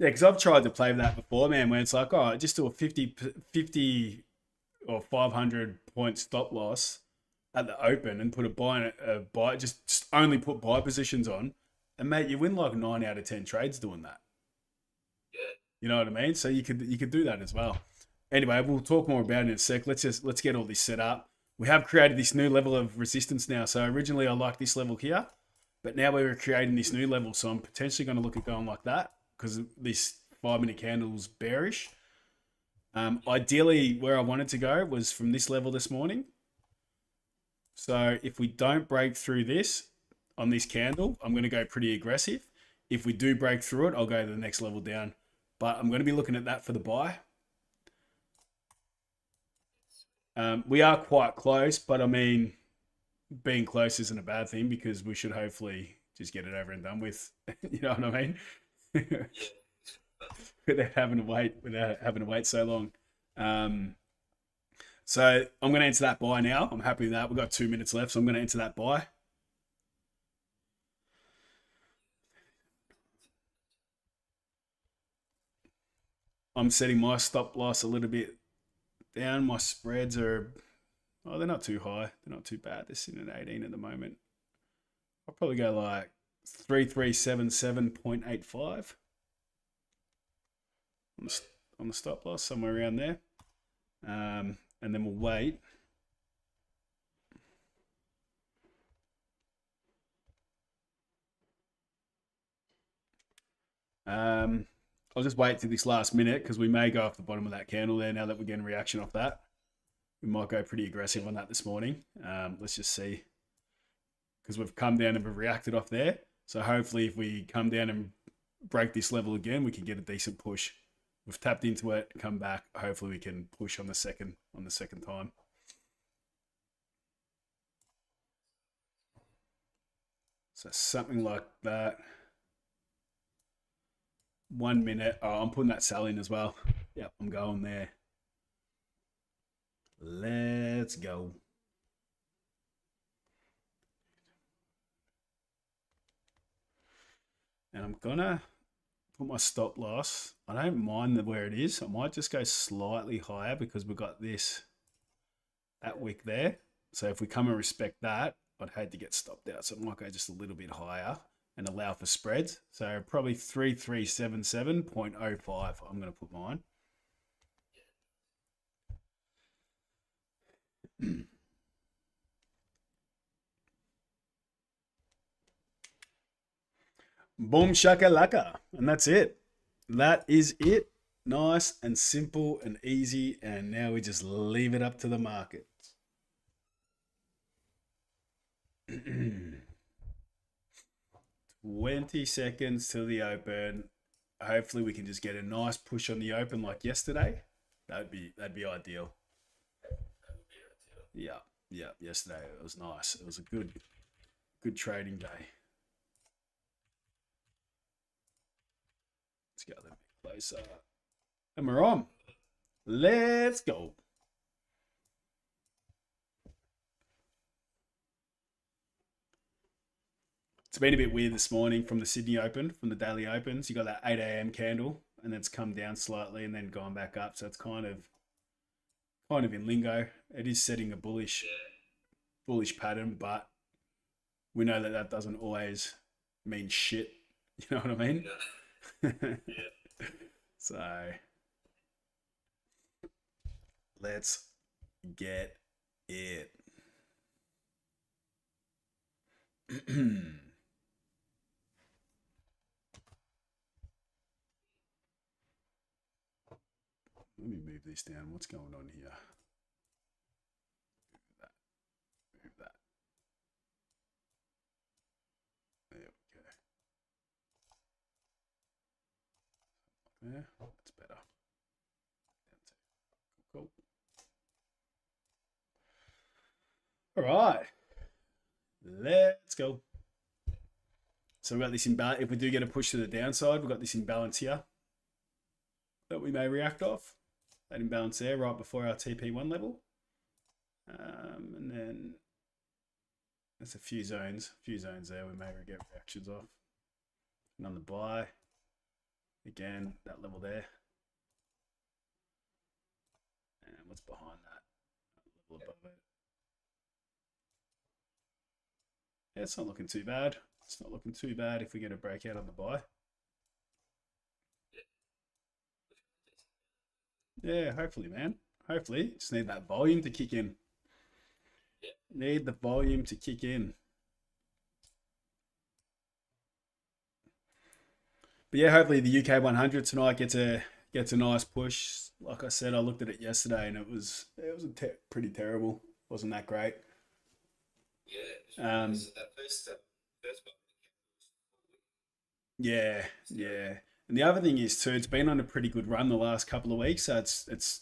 Yeah, because I've tried to play that before, man, where it's like, oh, just do a 50 or 500 point stop loss at the open and put a buy, just only put buy positions on. And mate, you win like 9 out of 10 trades doing that. You know what I mean? So you could do that as well. Anyway, we'll talk more about it in a sec. Let's get all this set up. We have created this new level of resistance now. So originally I liked this level here, but now we're creating this new level. So I'm potentially going to look at going like that because this 5 minute candle's bearish. Ideally, where I wanted to go was from this level this morning. So if we don't break through this on this candle, I'm going to go pretty aggressive. If we do break through it, I'll go to the next level down. But I'm going to be looking at that for the buy. We are quite close, but I mean, being close isn't a bad thing because we should hopefully just get it over and done with. You know what I mean? without having to wait so long. So I'm going to enter that buy now. I'm happy with that. We've got 2 minutes left, so I'm going to enter that buy. I'm setting my stop loss a little bit down. My spreads are, oh, they're not too high. They're not too bad. They're sitting at 18 at the moment. I'll probably go like 3377.85 on the stop loss, somewhere around there. And then we'll wait. I'll just wait till this last minute because we may go off the bottom of that candle there now that we're getting reaction off that. We might go pretty aggressive on that this morning. Let's just see. Because we've come down and we've reacted off there. So hopefully if we come down and break this level again, we can get a decent push. We've tapped into it, come back. Hopefully we can push on the second time. So something like that. 1 minute. Oh, I'm putting that sell in as well. Yep, I'm going there. Let's go. And I'm gonna put my stop loss. I don't mind where it is. I might just go slightly higher because we've got that wick there. So if we come and respect that, I'd hate to get stopped out. So it might go just a little bit higher and allow for spreads. So probably 3377.05. I'm going to put mine. Boom shakalaka. And that's it. That is it. Nice and simple and easy. And now we just leave it up to the market. 20 seconds till the open. Hopefully we can just get a nice push on the open like yesterday. That'd be ideal. Yeah. Yesterday it was nice. It was a good trading day. Let's go a little bit closer. And we're on. Let's go. It's been a bit weird this morning from the Sydney Open, from the daily opens. You got that 8 a.m. candle, and then it's come down slightly and then gone back up. So it's kind of in lingo. It is setting a bullish pattern, but we know that doesn't always mean shit. You know what I mean? Yeah. So let's get it. Let me move this down. What's going on here? Move that. There we go. There, that's better. Cool. All right. Let's go. So we've got this imbalance. If we do get a push to the downside, we've got this imbalance here that we may react off. That imbalance there right before our TP1 level. And then there's a few zones there we may get reactions off. And on the buy. Again, that level there. And what's behind that? A level above it. Yeah, it's not looking too bad. It's not looking too bad if we get a breakout on the buy. Yeah, hopefully, man. Hopefully. Just need that volume to kick in. Need the volume to kick in. But yeah, hopefully the UK 100 tonight gets a nice push. Like I said, I looked at it yesterday and it was pretty terrible. Wasn't that great? Yeah. That first one. Yeah, yeah. And the other thing is too, it's been on a pretty good run the last couple of weeks, so it's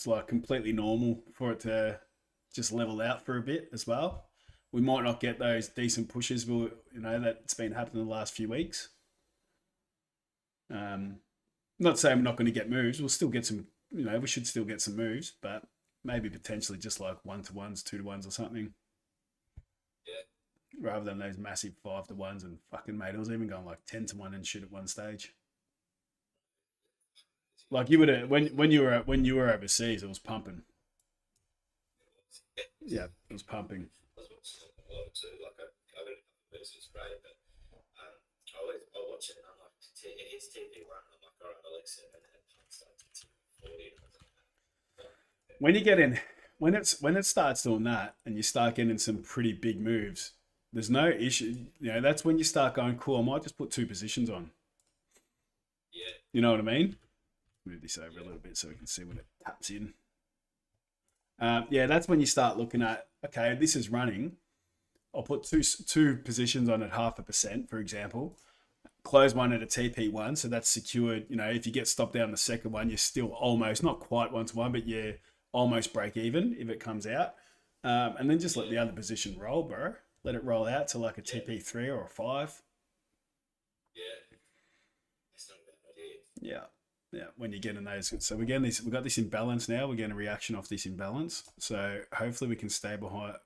like completely normal for it to just level out for a bit as well. We might not get those decent pushes, that's been happening the last few weeks. Um, Not saying we're not going to get moves. We'll still get some. We should still get some moves, but maybe potentially just like 1-to-1s, 2-to-1s, or something, Yeah. rather than those massive 5-to-1s and fucking mate. It was even going like 10-to-1 and shit at one stage. Like you would have when you were overseas, it was pumping. Yeah, it was pumping. I was watching it a lot too. Like I got a couple of minutes, it's great, but I watch it and I'm like, it hits TV1. I'm like, all right, Alexa, and then it starts at 40. And I was like, When you get in, when it starts doing that, and you start getting some pretty big moves, there's no issue. That's when you start going, cool. I might just put two positions on. yeah, You know what I mean? Move this over a little bit so we can see when it taps in. Yeah, that's when you start looking at, okay, this is running. I'll put two positions on at 0.5%, for example. Close one at a TP1, so that's secured. If you get stopped down the second one, you're still almost, not quite 1-to-1, but you're almost break even if it comes out. And then just let the other position roll, bro. Let it roll out to like a TP3 or a 5. yeah. That's not a bad idea. Yeah. Yeah, when you get in those. So we've got this imbalance now. We're getting a reaction off this imbalance. So hopefully we can stay behind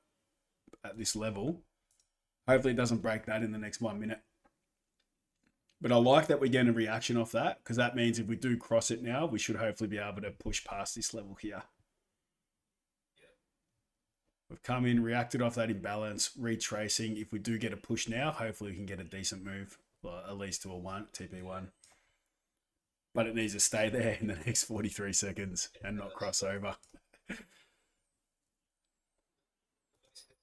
at this level. Hopefully it doesn't break that in the next 1 minute. But I like that we're getting a reaction off that, because that means if we do cross it now, we should hopefully be able to push past this level here. We've come in, reacted off that imbalance, retracing. If we do get a push now, hopefully we can get a decent move, well, at least to a TP1. But it needs to stay there in the next 43 seconds and not cross over.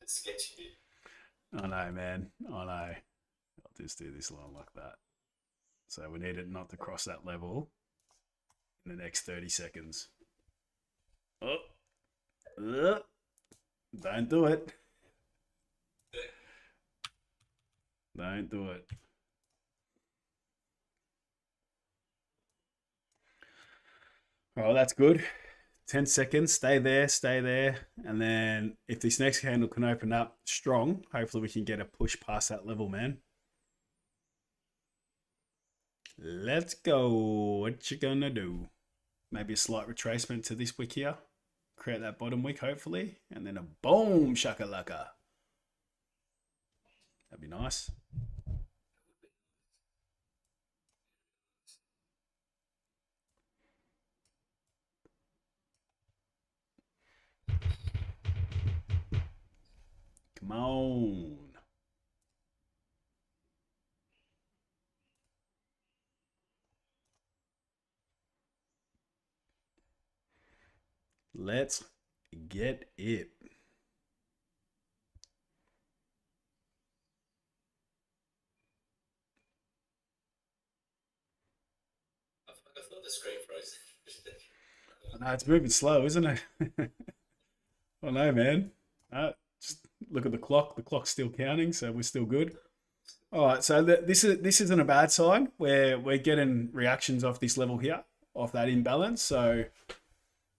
It's sketchy. I know, man. I know. I'll just do this line like that. So we need it not to cross that level in the next 30 seconds. Oh. Don't do it. Don't do it. Oh, that's good. 10 seconds. Stay there. Stay there. And then if this next candle can open up strong, hopefully we can get a push past that level, man. Let's go. What you gonna do? Maybe a slight retracement to this wick here. Create that bottom wick, hopefully. And then a boom shakalaka. That'd be nice. Come on. Let's get it. I thought the screen froze. I know it's moving slow, isn't it? I know, man. Just look at the clock. The clock's still counting, so we're still good. All right, so this isn't a bad sign. We're getting reactions off this level here, off that imbalance. So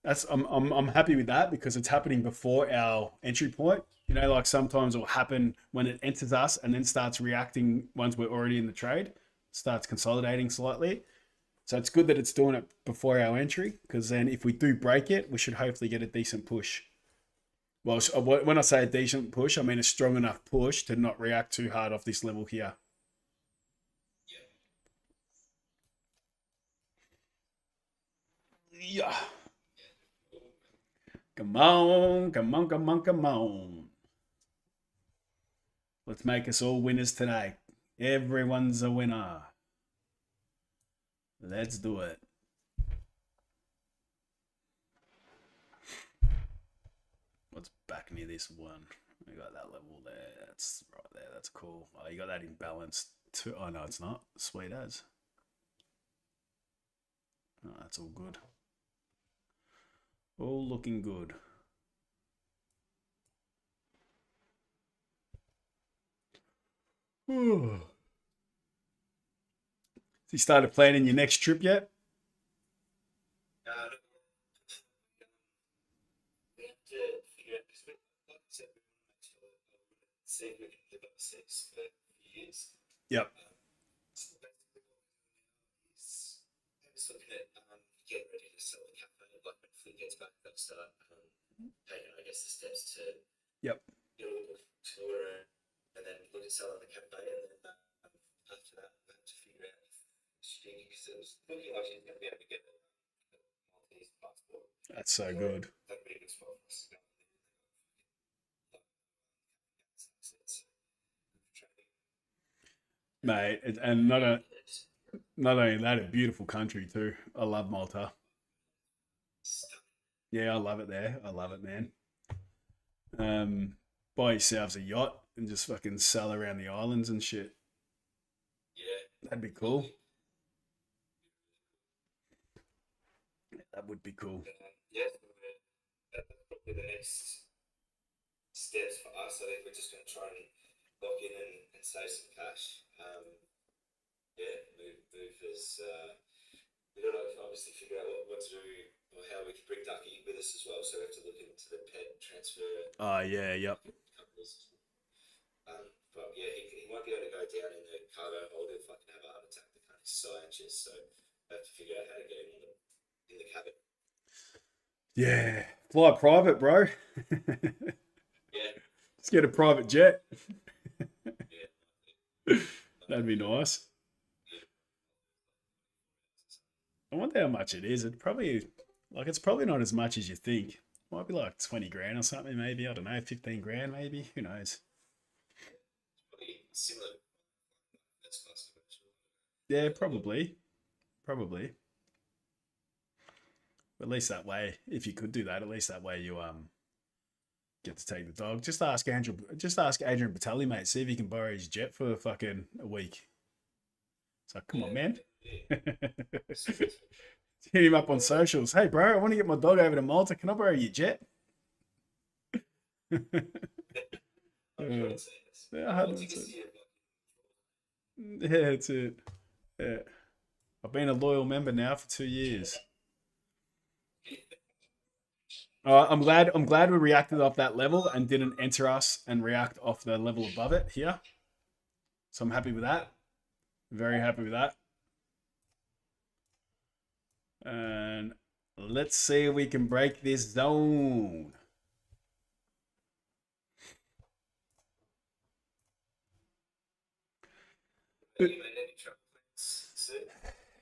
I'm happy with that, because it's happening before our entry point. Like sometimes it will happen when it enters us and then starts reacting once we're already in the trade, starts consolidating slightly. So it's good that it's doing it before our entry, because then if we do break it, we should hopefully get a decent push. Well, when I say a decent push, I mean a strong enough push to not react too hard off this level here. Yeah. Come on, come on, come on, come on. Let's make us all winners today. Everyone's a winner. Let's do it. What's back near this one? We got that level there. That's right there. That's cool. Oh, you got that in balance too. Oh, no, it's not. Sweet as. Oh, that's all good. All looking good. So you started planning your next trip yet? Look, we have to figure out, because like I said, we want to make sure that we see if we can live up to six for years. Yep. So basically what we're doing now is I'm just looking at getting ready to sell the cafe. Like when Flynn gets back, they'll start taking, I guess, the steps to Yep. do a little tour and then look at selling the cafe. And then after that, we have to figure out if she, because it was looking like she's going to be able to get a Maltese passport. That's so good. That'd be a good spot for us to go. Mate, and not only that, a beautiful country too. I love Malta. Yeah, I love it there. I love it, man. Um, buy yourselves a yacht and just fucking sail around the islands and shit. Yeah. That'd be cool. That would be cool. Yeah, that's probably the next steps for us. I think we're just going to try and lock in and save some cash. Yeah, move as we got to obviously figure out what to do or how we can bring Ducky with us as well. So we have to look into the pet transfer Oh yeah, yep. companies. But yeah, he might be able to go down in the cargo hold if I can have a heart attack. The kind of sciences, so I have to figure out how to get him in the cabin. Yeah. Fly private, bro. Yeah. Let's get a private jet. Yeah. That'd be nice. I wonder how much it is. It's probably not as much as you think. Might be like 20 grand or something, maybe. I don't know, 15 grand maybe. Who knows? Probably similar. That's class. Yeah, probably. Probably. At least that way, if you could do that, at least that way you get to take the dog. Just ask Adrian Patelli, mate, see if he can borrow his jet for fucking a week. So come on, man. Hit him up on socials. Hey bro, I want to get my dog over to Malta. Can I borrow your jet? Yeah, 100%. Yeah, that's it. Yeah. I've been a loyal member now for 2 years. I'm glad we reacted off that level and didn't enter us and react off the level above it here. So I'm happy with that. Very happy with that. And let's see if we can break this zone.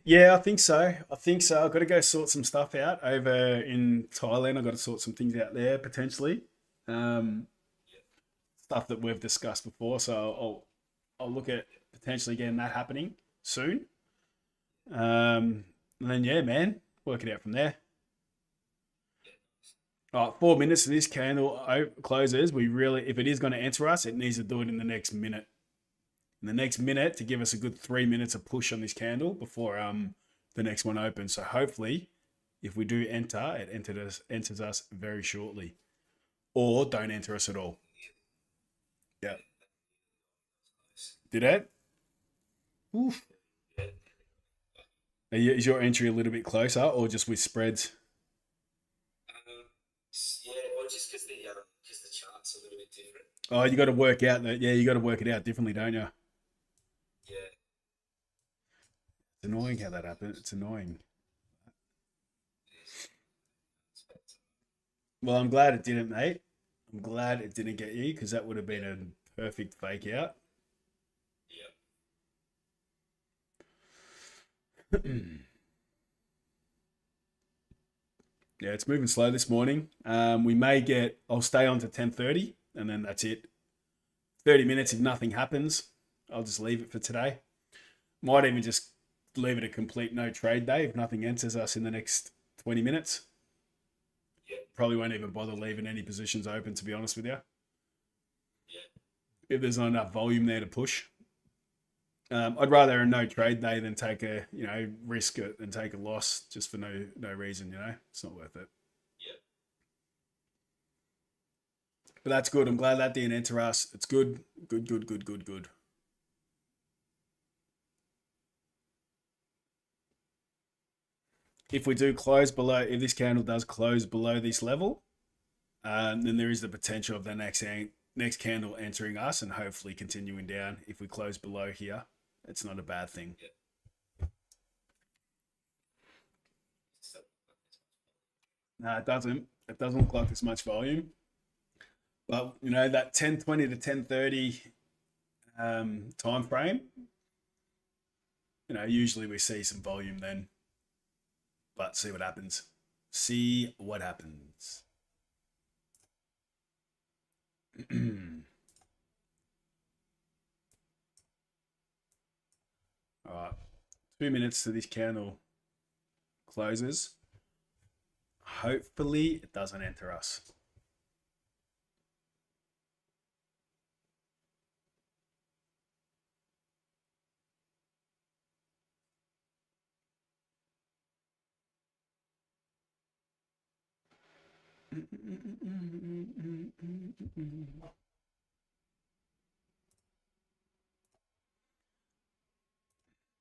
Yeah, I think so. I think so. I've got to go sort some stuff out over in Thailand. I've got to sort some things out there potentially. Um, Stuff that we've discussed before. So I'll look at potentially getting that happening soon. And then yeah, man, work it out from there. All right, 4 minutes of this candle closes. If it is going to enter us, it needs to do it in the next minute. In the next minute to give us a good 3 minutes of push on this candle before the next one opens. So hopefully, if we do enter, it enters us very shortly, or don't enter us at all. Yeah, did it? Oof. Is your entry a little bit closer, or just with spreads? Yeah, well, just because the chart's a little bit different. Oh, you got to work out that. Yeah, you got to work it out differently, don't you? Yeah. It's annoying how that happens. It's annoying. Well, I'm glad it didn't, mate. I'm glad it didn't get you because that would have been a perfect fake out. Yeah. Yeah, it's moving slow this morning. We may get. I'll stay on to 10:30, and then that's it. 30 minutes if nothing happens. I'll just leave it for today. Might even just leave it a complete no trade day if nothing enters us in the next 20 minutes. Yeah. Probably won't even bother leaving any positions open, to be honest with you. Yeah. If there's not enough volume there to push. I'd rather a no trade day than take a, risk it and take a loss just for no reason, It's not worth it. Yeah. But that's good. I'm glad that didn't enter us. It's good. Good. If we do close below, if this candle does close below this level, then there is the potential of the next candle entering us and hopefully continuing down. If we close below here, it's not a bad thing. Yeah. No, it doesn't. It doesn't look like there's much volume. But that 10:20 to 10:30 time frame, usually we see some volume then. But see what happens. See what happens. All right, 2 minutes to this candle closes. Hopefully it doesn't enter us.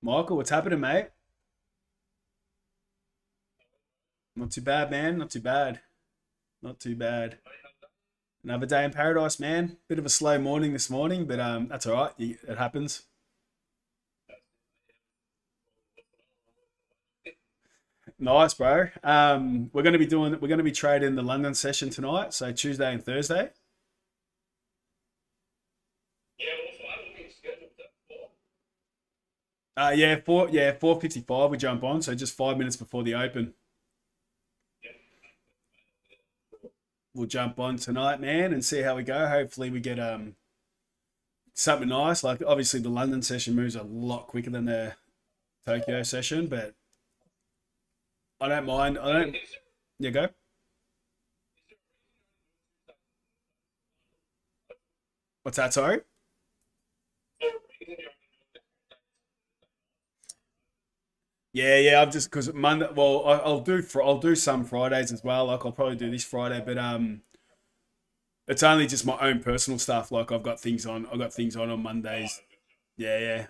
Michael, what's happening, mate? Not too bad, man. Not too bad. Not too bad. Another day in paradise, man. Bit of a slow morning this morning, but that's all right. It happens. Nice, bro. We're gonna be trading the London session tonight, so Tuesday and Thursday. Yeah, 4:55 we jump on, so just 5 minutes before the open. We'll jump on tonight, man, and see how we go. Hopefully we get something nice. Like obviously the London session moves a lot quicker than the Tokyo session, but I don't mind. I don't. Yeah, go. What's that? Sorry. Yeah. I've just because Monday. Well, I'll do some Fridays as well. Like I'll probably do this Friday, but it's only just my own personal stuff. Like I've got things on. I've got things on Mondays. Yeah.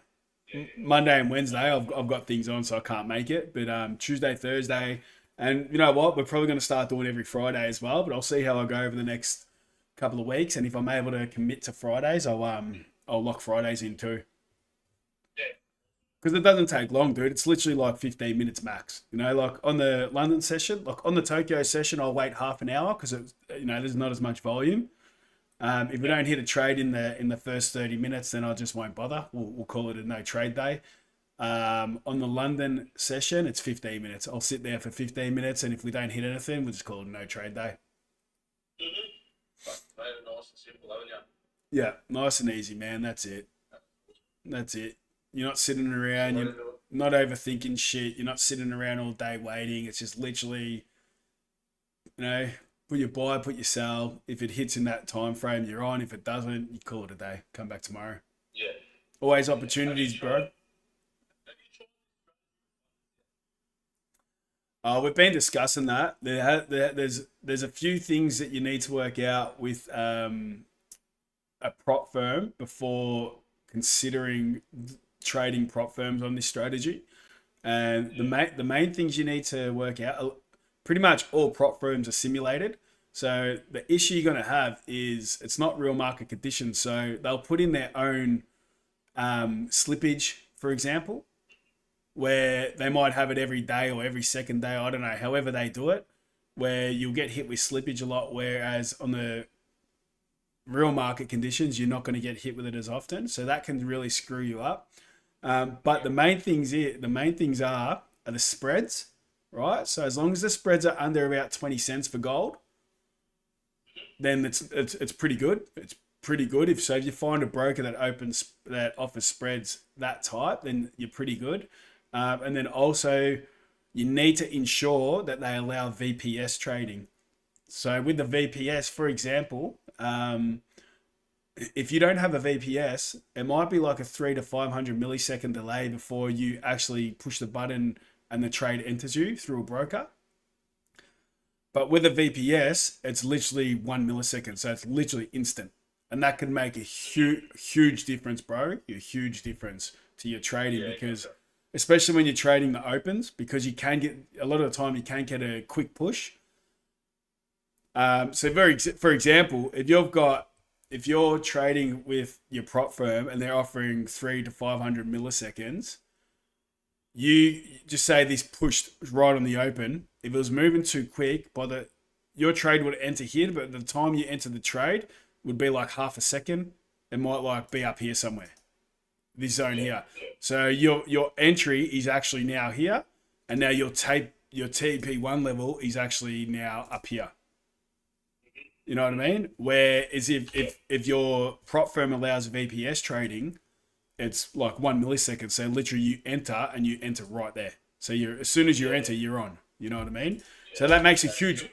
Monday and Wednesday, I've got things on, so I can't make it. But Tuesday, Thursday, and you know what? We're probably going to start doing every Friday as well. But I'll see how I go over the next couple of weeks, and if I'm able to commit to Fridays, I'll lock Fridays in too. Because it doesn't take long, dude. It's literally like 15 minutes max. Like on the London session, like on the Tokyo session, I'll wait half an hour because there's not as much volume. If we don't hit a trade in the first 30 minutes, then I just won't bother. We'll call it a no trade day. On the London session, it's 15 minutes. I'll sit there for 15 minutes, and if we don't hit anything, we'll just call it a no trade day. Nice and simple, haven't you? Yeah, nice and easy, man. That's it. You're not sitting around. You're not overthinking shit. You're not sitting around all day waiting. It's just literally, put your buy, put your sell. If it hits in that time frame, you're on. If it doesn't, you call it a day. Come back tomorrow. Yeah. Always opportunities, bro. We've been discussing that. There's a few things that you need to work out with a prop firm before considering trading prop firms on this strategy. And the main things you need to work out, pretty much all prop firms are simulated. So the issue you're going to have is it's not real market conditions. So they'll put in their own slippage, for example, where they might have it every day or every second day. I don't know, however they do it, where you'll get hit with slippage a lot. Whereas on the real market conditions, you're not going to get hit with it as often. So that can really screw you up. But the main things are the spreads right? So as long as the spreads are under about 20 cents for gold, then it's pretty good. It's pretty good. If you find a broker that offers spreads that tight, then you're pretty good. And then also you need to ensure that they allow VPS trading. So with the VPS, for example, if you don't have a VPS, it might be like a 300 to 500 millisecond delay before you actually push the button and the trade enters you through a broker. But with a VPS, it's literally 1 millisecond. So it's literally instant. And that can make a huge difference, bro. A huge difference to your trading because, especially when you're trading the opens, because you can get, a lot of the time, you can get a quick push. So for example, if you're trading with your prop firm and they're offering 300 to 500 milliseconds, you just say this pushed right on the open. If it was moving too quick, your trade would enter here, but the time you enter the trade would be like half a second. It might like be up here somewhere, this zone here. So your entry is actually now here, and now your TP1 level is actually now up here. You know what I mean? Whereas if your prop firm allows VPS trading, it's like 1 millisecond. So literally you enter and you enter right there. So as soon as you enter, you're on. You know what I mean? So that makes a huge.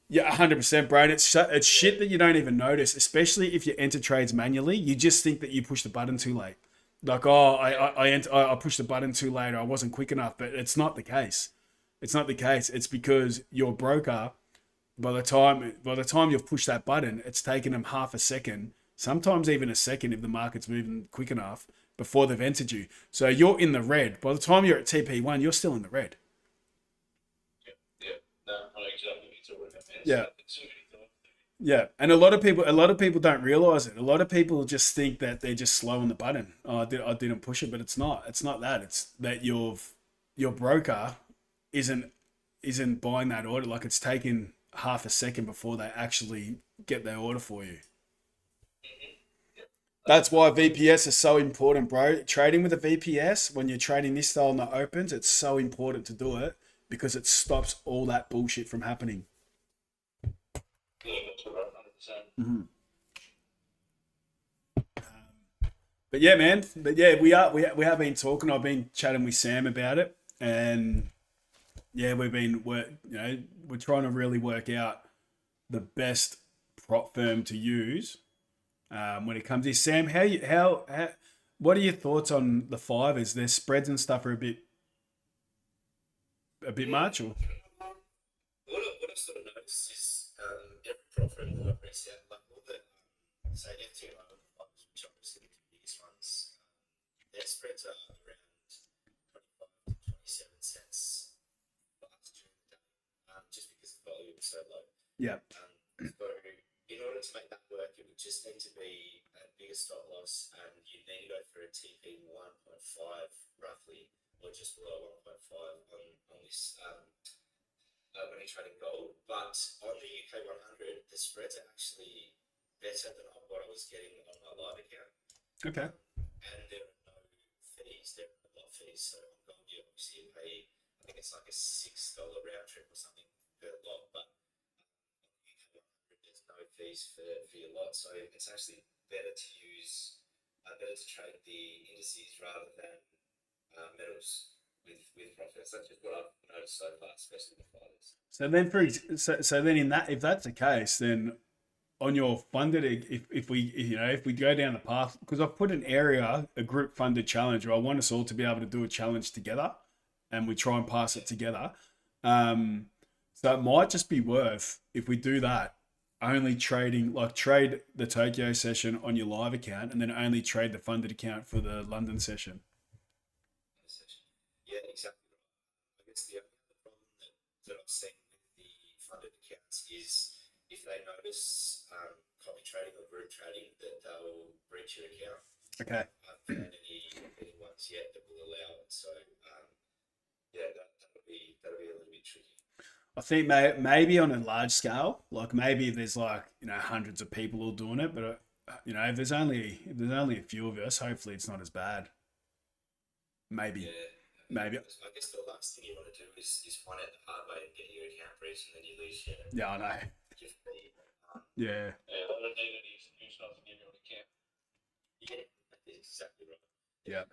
Yeah, 100%, bro. And it's shit that you don't even notice, especially if you enter trades manually. You just think that you pushed the button too late. Like, oh, I pushed the button too late, or I wasn't quick enough. But it's not the case. It's not the case. It's because your broker, by the time you've pushed that button, it's taken them half a second, sometimes even a second if the market's moving quick enough before they've entered you. So you're in the red. By the time you're at TP1, you're still in the red. Yeah. Yeah, and a lot of people don't realize it. A lot of people just think that they're just slow on the button. Oh, I didn't push it, but it's not. It's not that. It's that your broker isn't buying that order. Like it's taken half a second before they actually get their order for you. That's why VPS is so important, bro. Trading with a VPS, when you're trading this style in the opens, it's so important to do it because it stops all that bullshit from happening. Mm-hmm. But yeah, man. But yeah, we have been talking. I've been chatting with Sam about it, and yeah, we're trying to really work out the best prop firm to use when it comes to Sam. What are your thoughts on the fivers? Their spreads and stuff are a bit much, or What I've sort of noticed is every profit that I've reached out, like all the say FTO funds, which obviously the biggest ones, their spreads are around 25 to 27 cents last during the day, just because the volume is so low. yeah, So in order to make that work, it would just need to be a bigger stop loss, and you need to go for a TP 1.5 roughly, or just below 1.5 on this. When you're trading gold, but on the UK 100, the spreads are actually better than what I was getting on my live account. okay, And there are no fees, there are no lot fees. So on gold, you obviously pay, I think it's like a $6 round trip or something per lot, but on the UK 100, there's no fees for your lot. So it's actually better to trade the indices rather than metals with profits. That's just what I've noticed so far, especially with fighters. So then, so then in that, if that's the case, then on your funded, if we go down the path, because I've put a group funded challenge, where I want us all to be able to do a challenge together, and we try and pass it together. So it might just be worth, if we do that, only trade the Tokyo session on your live account, and then only trade the funded account for the London session. Yeah, exactly right. I guess the only other problem that I've seen with the funded accounts is if they notice copy trading or group trading, that they'll breach your account. Okay. I haven't found any ones yet that will allow it. So yeah, that'll be a little bit tricky. I think maybe on a large scale, like maybe there's hundreds of people all doing it, but if there's only a few of us, hopefully it's not as bad. Maybe. Yeah. maybe. I guess the last thing you want to do is find out the hard way and get your account breached, and then you lose Yeah, I know. your fee. Yeah. Yeah, they don't need any excuse not to give you an account. Yeah, that's exactly right. Yeah.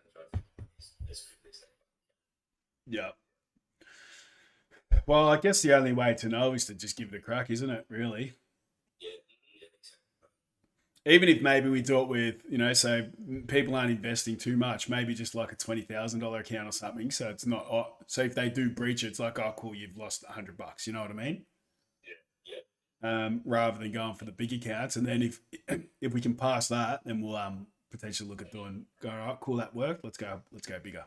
As quickly as they can. Yeah. Well, I guess the only way to know is to just give it a crack, isn't it? Really. Yeah, exactly. Even if maybe we do it with, so people aren't investing too much, maybe just like a $20,000 account or something. So it's not, so if they do breach it, it's like, oh, cool, you've lost $100. You know what I mean? Yeah. Rather than going for the big accounts. And then if we can pass that, then we'll potentially look at go, all right, cool, that worked. Let's go bigger.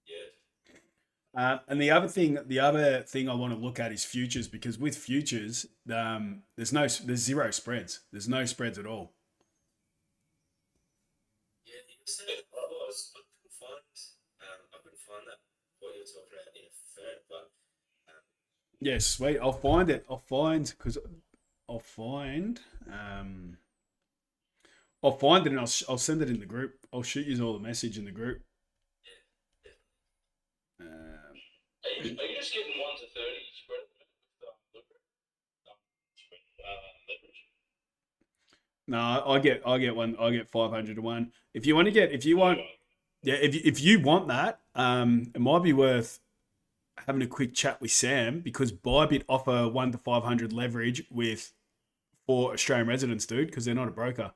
Yeah. And the other thing I want to look at is futures, because with futures, there's zero spreads. There's no spreads at all. Yeah, you said I couldn't find that what you were talking about in a firm, but Yeah, sweet. I'll find it. I'll find it, and I'll send it in the group. I'll shoot you all the message in the group. Are you just getting 1 to 30 spread with leverage? No, I get one. I get 500 to 1. If you want, yeah, if you want that, it might be worth having a quick chat with Sam, because Bybit offer 1 to 500 leverage for Australian residents, dude, because they're not a broker.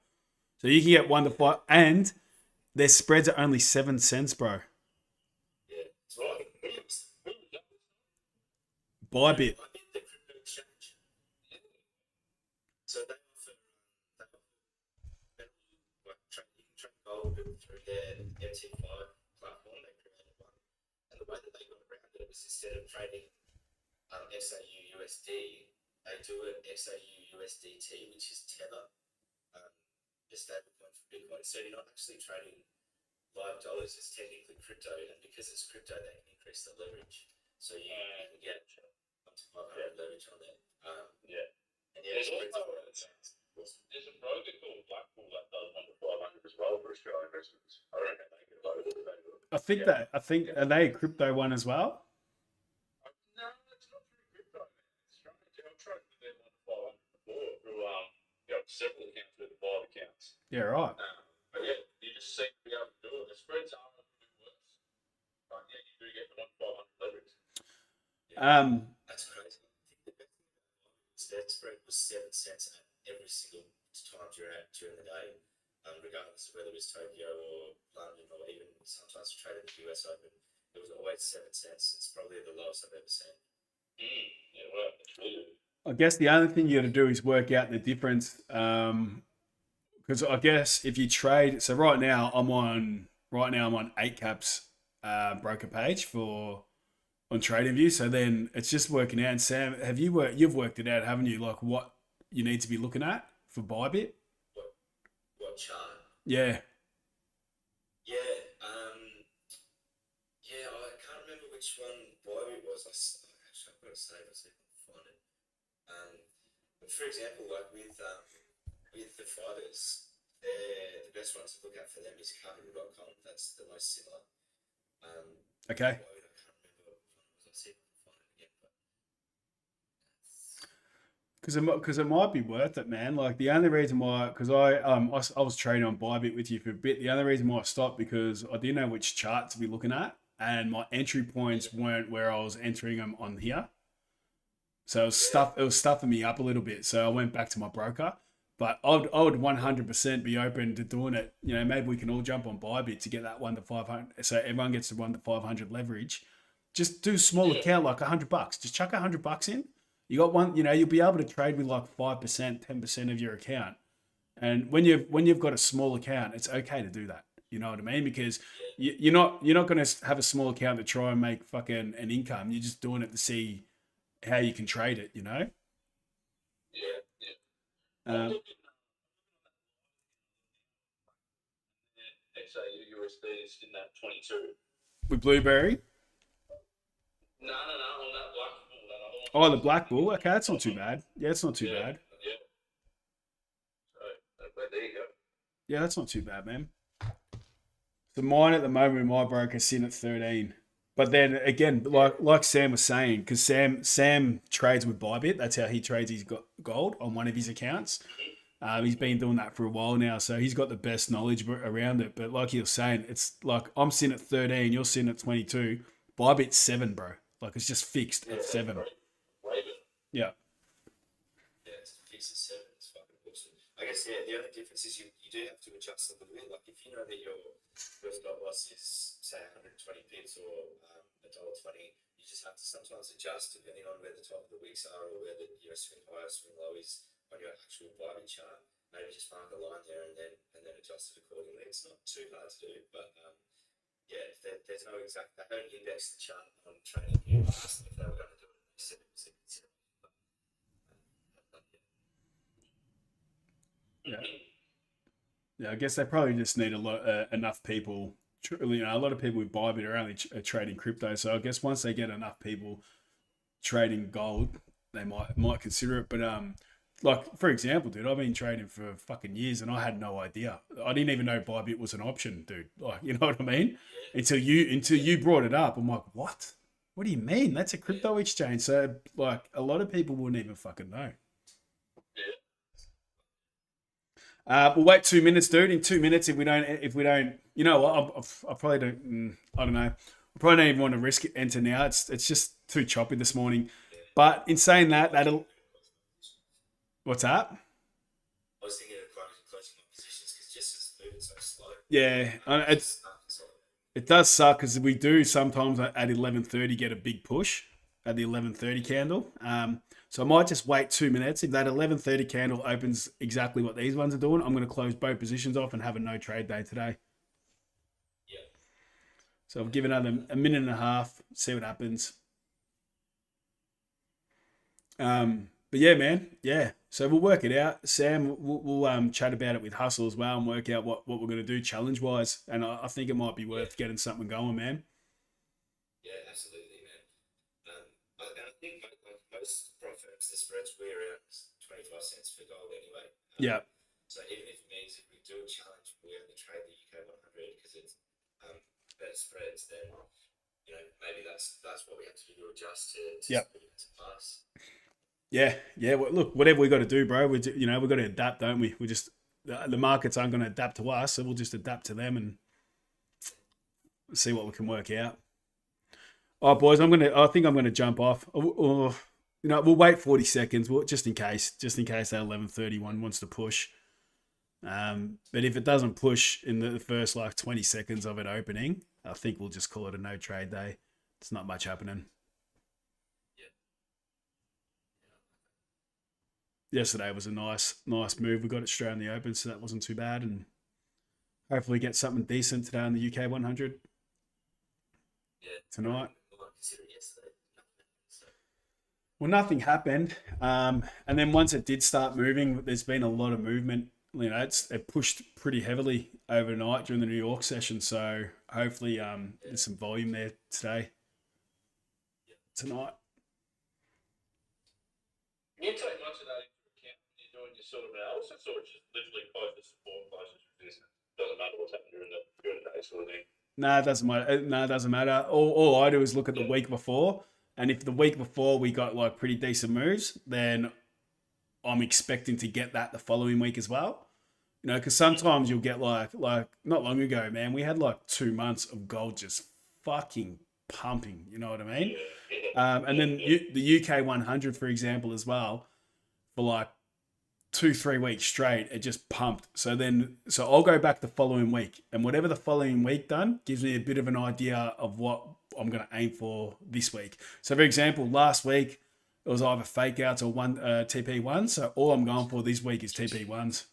So you can get 1 to 5, and their spreads are only 7 cents, bro. yeah, it's right. Bybit. I think the crypto exchange. So they offer like you can trade gold through their MT5 platform. They created one, and the way that they got around it was, instead of trading XAU USD, they do it XAU USDT, which is Tether, the stablecoin for Bitcoin. So you're not actually trading live dollars; it's technically crypto, and because it's crypto, they can increase the leverage. So you can get up to 500 leverage on that. And yeah, There's a broker called Blackpool that does 1 to 500 as well for Australian residents. I reckon they get a load of it. I think are they a crypto one as well? No, it's not through crypto, man. It's strange. I've tried with them 1 to 500 before through several accounts with 5 accounts. Yeah, right. But yeah, you just seem to be able to do it. The spreads are a bit worse, but yeah, you do get the 1 to 500 leverage. That's crazy. I think the best thing about is that spread was 7 cents at every single time you're out during the day, regardless of whether it was Tokyo or London or even sometimes traded the US Open. It was always 7 cents. It's probably the lowest I've ever seen. Yeah, well, it's really good. I guess the only thing you got to do is work out the difference. Because I guess if you trade, so right now I'm on 8caps broker page on TradingView. So then it's just working out. And Sam, you've worked it out, haven't you? Like what you need to be looking at for Bybit? What chart? Yeah. Yeah, I can't remember which one Bybit was. Actually, I've got to save it so I can find it. But for example, like with the fighters, the best one to look at for them is capital.com. That's the most similar. Okay. Bybit, I can't remember what one it was. I'll see if I can find it again. But Because it might be worth it, man. Like the only reason why, because I was trading on Bybit with you for a bit. The only reason why I stopped because I didn't know which chart to be looking at, and my entry points weren't where I was entering them on here. So it was stuffing me up a little bit. So I went back to my broker. But I would 100% be open to doing it. You know, maybe we can all jump on Bybit to get that 1 to 500. So everyone gets the 1 to 500 leverage. Just do a small account, like $100. Just chuck $100 in. You got one. You know, you'll be able to trade with like 5%, 10% of your account. And when you've got a small account, it's okay to do that. You know what I mean? Because you're not going to have a small account to try and make fucking an income. You're just doing it to see how you can trade it. You know? Yeah. XAU USD is in that 22. With Blueberry. No, on that Black Bull, that other one. Oh, the Black Bull. Okay, that's not too bad. Yeah, it's not too bad. Yeah. So, there you go. Yeah, that's not too bad, man. So mine at the moment, my broker's sitting at 13. But then again, like Sam was saying, because Sam trades with Bybit. That's how he trades his gold on one of his accounts. He's been doing that for a while now, so he's got the best knowledge around it. But like you're saying, it's like I'm sitting at 13, you're sitting at 22. Bybit's 7, bro. Like it's just fixed at 7. Yeah. Yeah, it's a fix of 7. It's fucking awesome. I guess the only difference is you do have to adjust a little bit. Like if you know that your stop loss is say 120 pips or $1.20, you just have to sometimes adjust depending on where the top of the wicks are or where the swing high or swing low is on your actual Bybit chart. Maybe just mark a line there and then adjust it accordingly. It's not too hard to do, but yeah, there's no exact. They don't index the chart on Trading View. If they were going to do it, Yeah. Yeah, I guess they probably just need enough people. You know, a lot of people with Bybit are only trading crypto. So I guess once they get enough people trading gold, they might consider it. But like for example, dude, I've been trading for fucking years and I had no idea. I didn't even know Bybit was an option, dude. Like, you know what I mean? Until you brought it up, I'm like, what? What do you mean? That's a crypto exchange. So like a lot of people wouldn't even fucking know. We'll wait 2 minutes, dude. In 2 minutes, if we don't, you know, I probably don't. I don't know. I probably don't even want to risk it enter now. It's just too choppy this morning. But in saying that, that'll. What's that? I was thinking of closing my positions because just as moving so slow. Yeah, it does suck because we do sometimes at 11:30 get a big push at the 11:30 candle. So I might just wait 2 minutes. If that 11:30 candle opens exactly what these ones are doing, I'm going to close both positions off and have a no trade day today. Yeah. So I'll give another a minute and a half, see what happens. But yeah, man, yeah. So we'll work it out. Sam, we'll chat about it with Hustle as well and work out what we're going to do challenge wise. And I think it might be worth getting something going, man. Yeah, absolutely, man. And I think like most firms, the spreads were around 25 cents for gold anyway. Yeah. So even if it means if we do a challenge, we only trade the UK 100 because it's better spreads, then you know maybe that's what we have to do to adjust to Yep. pass. Yeah, yeah. Well, look, whatever we got to do, bro. We've got to adapt, don't we? We just the markets aren't going to adapt to us, so we'll just adapt to them and see what we can work out. All right, boys. I think I'm gonna jump off. Or we'll wait 40 seconds. Just in case that 11:31 wants to push. But if it doesn't push in the first like 20 seconds of it opening, I think we'll just call it a no trade day. It's not much happening. Yesterday was a nice move. We got it straight in the open, so that wasn't too bad. And hopefully get something decent today on the UK 100 tonight. Well, nothing happened. And then once it did start moving, there's been a lot of movement. You know, it pushed pretty heavily overnight during the New York session. So hopefully there's some volume there tonight. Can you take much of that into account when you're doing your sort of analysis, or just literally closest support, closest resistance? Doesn't matter what's happening during the day sort of thing. No, it doesn't matter. No, it doesn't matter. All I do is look at the week before, and if the week before we got like pretty decent moves, then I'm expecting to get that the following week as well. You know, because sometimes you'll get like not long ago, man, we had like 2 months of gold just fucking pumping. You know what I mean? And then the UK 100, for example, as well, for like 2-3 weeks straight, it just pumped. So I'll go back the following week, and whatever the following week done gives me a bit of an idea of what I'm going to aim for this week. So, for example, last week it was either fake outs or TP1. So all I'm going for this week is TP1s.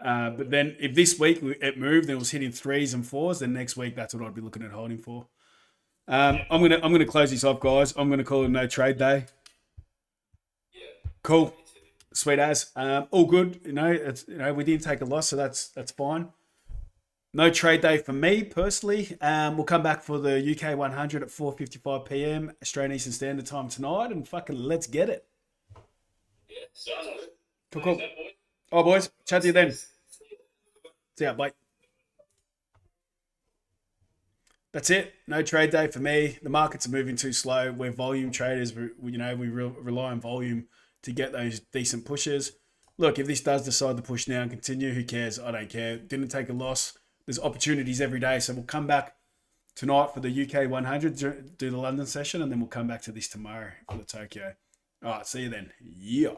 But then if this week it moved and it was hitting 3s and 4s, then next week that's what I'd be looking at holding for. I'm gonna close this off, guys. I'm gonna call it a no trade day. Yeah. Cool. Sweet as. All good. We didn't take a loss, so that's fine. No trade day for me personally. We'll come back for the UK 100 at 4:55 p.m. Australian Eastern Standard Time tonight, and fucking let's get it. Yeah. Sounds good. Cool. All right, boys. Chat to you then. See ya. Bye. that's it. No trade day for me. The markets are moving too slow. We're volume traders. We rely on volume to get those decent pushes. Look, if this does decide to push now and continue, who cares? I don't care. Didn't take a loss. There's opportunities every day. So we'll come back tonight for the UK 100, do the London session, and then we'll come back to this tomorrow for the Tokyo. All right, see you then. Yeah.